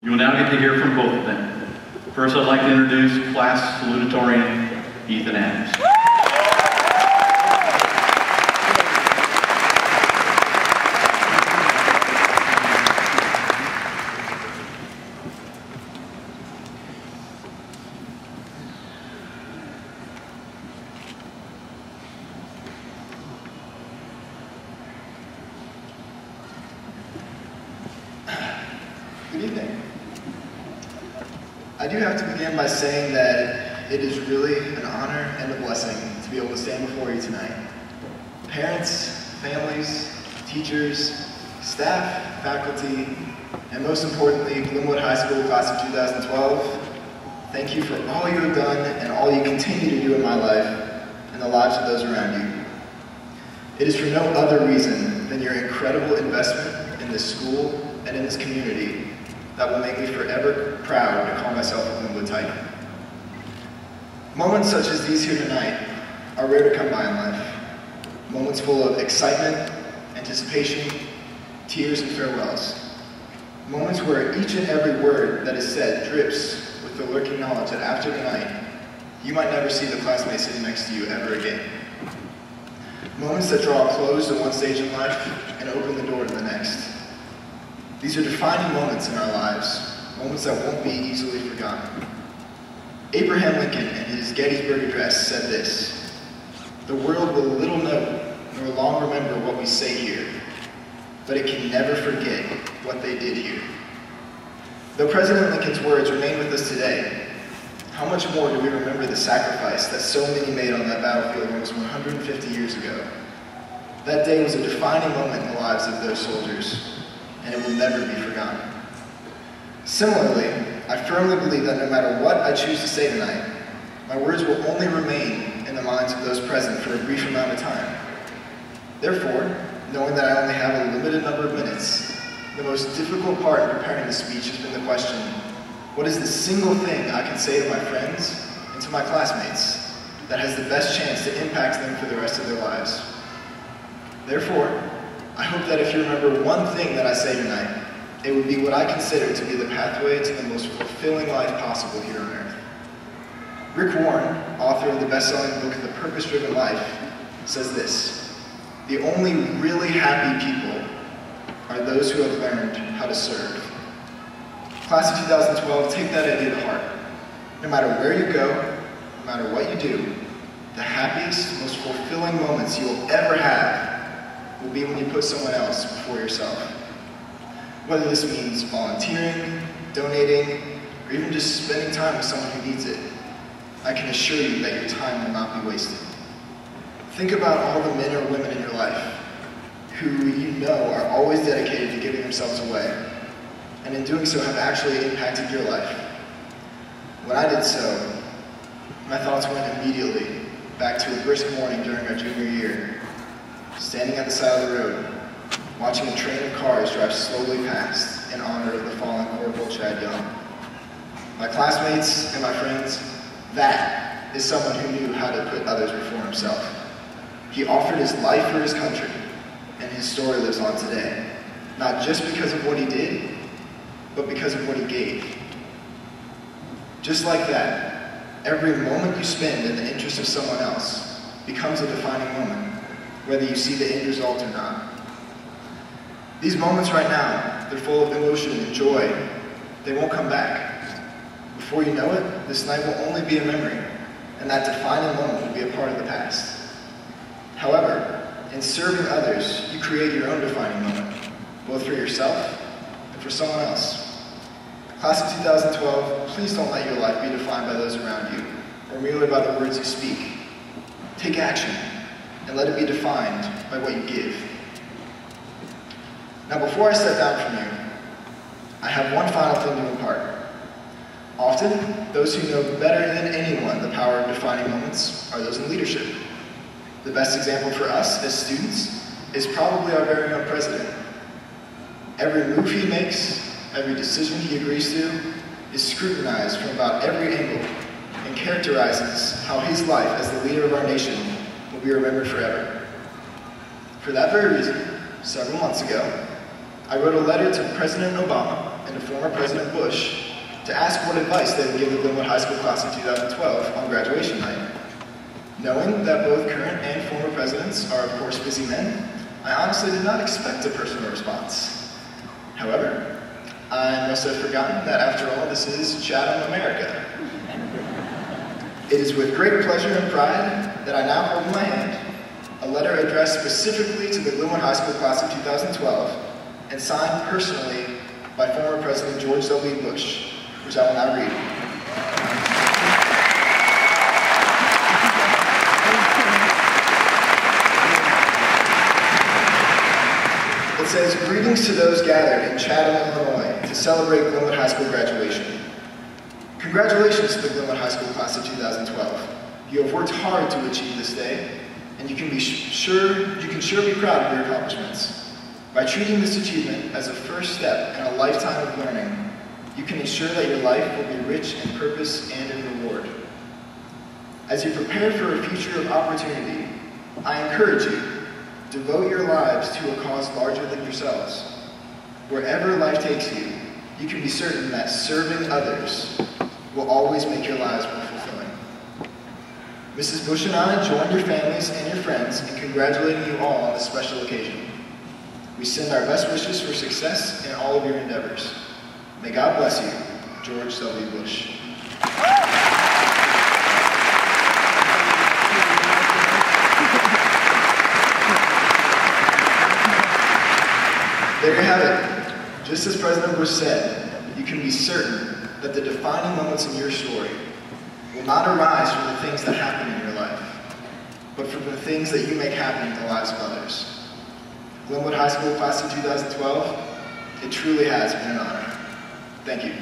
You will now get to hear from both of them. First, I'd like to introduce class salutatorian Ethan Adams. Good evening. I do have to begin by saying that it is really an honor and a blessing to be able to stand before you tonight. Parents, families, teachers, staff, faculty, and most importantly, Glenwood High School class of 2012, thank you for all you have done and all you continue to do in my life and the lives of those around you. It is for no other reason than your incredible investment in this school and in this community that will make me forever proud to call myself a Glenwood Titan. Moments such as these here tonight are rare to come by in life. Moments full of excitement, anticipation, tears, and farewells. Moments where each and every word that is said drips with the lurking knowledge that after tonight, you might never see the classmate sitting next to you ever again. Moments that draw a close to one stage in life and open the door to the next. These are defining moments in our lives, moments that won't be easily forgotten. Abraham Lincoln, in his Gettysburg Address, said this: "The world will little know nor long remember what we say here, but it can never forget what they did here." Though President Lincoln's words remain with us today, how much more do we remember the sacrifice that so many made on that battlefield almost 150 years ago? That day was a defining moment in the lives of those soldiers, and it will never be forgotten. Similarly, I firmly believe that no matter what I choose to say tonight, my words will only remain in the minds of those present for a brief amount of time. Therefore, knowing that I only have a limited number of minutes, the most difficult part in preparing the speech has been the question, what is the single thing I can say to my friends and to my classmates that has the best chance to impact them for the rest of their lives? Therefore, I hope that if you remember one thing that I say tonight, it would be what I consider to be the pathway to the most fulfilling life possible here on earth. Rick Warren, author of the best-selling book, The Purpose-Driven Life, says this: "The only really happy people are those who have learned how to serve." Class of 2012, take that idea to heart. No matter where you go, no matter what you do, the happiest, most fulfilling moments you will ever have will be when you put someone else before yourself. Whether this means volunteering, donating, or even just spending time with someone who needs it, I can assure you that your time will not be wasted. Think about all the men or women in your life who you know are always dedicated to giving themselves away, and in doing so have actually impacted your life. When I did so, my thoughts went immediately back to a brisk morning during our junior year, standing at the side of the road, watching a train of cars drive slowly past in honor of the fallen Corporal Chad Young. My classmates and my friends, that is someone who knew how to put others before himself. He offered his life for his country, and his story lives on today, not just because of what he did, but because of what he gave. Just like that, every moment you spend in the interest of someone else becomes a defining moment, whether you see the end result or not. These moments right now, they're full of emotion and joy. They won't come back. Before you know it, this night will only be a memory, and that defining moment will be a part of the past. However, in serving others, you create your own defining moment, both for yourself and for someone else. Class of 2012, please don't let your life be defined by those around you, or merely by the words you speak. Take action, and let it be defined by what you give. Now, before I step down from you, I have one final thing to impart. Often, those who know better than anyone the power of defining moments are those in leadership. The best example for us as students is probably our very own president. Every move he makes, every decision he agrees to, is scrutinized from about every angle and characterizes how his life as the leader of our nation will be remembered forever. For that very reason, several months ago, I wrote a letter to President Obama and and to former President Bush to ask what advice they would give the Glenwood High School class of 2012 on graduation night. Knowing that both current and former presidents are, of course, busy men, I honestly did not expect a personal response. However, I must have forgotten that after all, this is Chatham, America. It is with great pleasure and pride that I now hold in my hand a letter addressed specifically to the Glenwood High School class of 2012 and signed personally by former President George W. Bush, which I will now read. It says, "Greetings to those gathered in Chatham, Illinois to celebrate Glenwood High School graduation. Congratulations to the Glenwood High School class of 2012. You have worked hard to achieve this day, and you can sure be proud of your accomplishments. By treating this achievement as a first step in a lifetime of learning, you can ensure that your life will be rich in purpose and in reward. As you prepare for a future of opportunity, I encourage you, devote your lives to a cause larger than yourselves. Wherever life takes you, you can be certain that serving others will always make your lives more fulfilling. Mrs. Bush and I join your families and your friends in congratulating you all on this special occasion. We send our best wishes for success in all of your endeavors. May God bless you, George W. Bush." There you have it. Just as President Bush said, you can be certain that the defining moments in your story will not arise from the things that happen in your life, but from the things that you make happen in the lives of others. Glenwood High School class of 2012, it truly has been an honor. Thank you.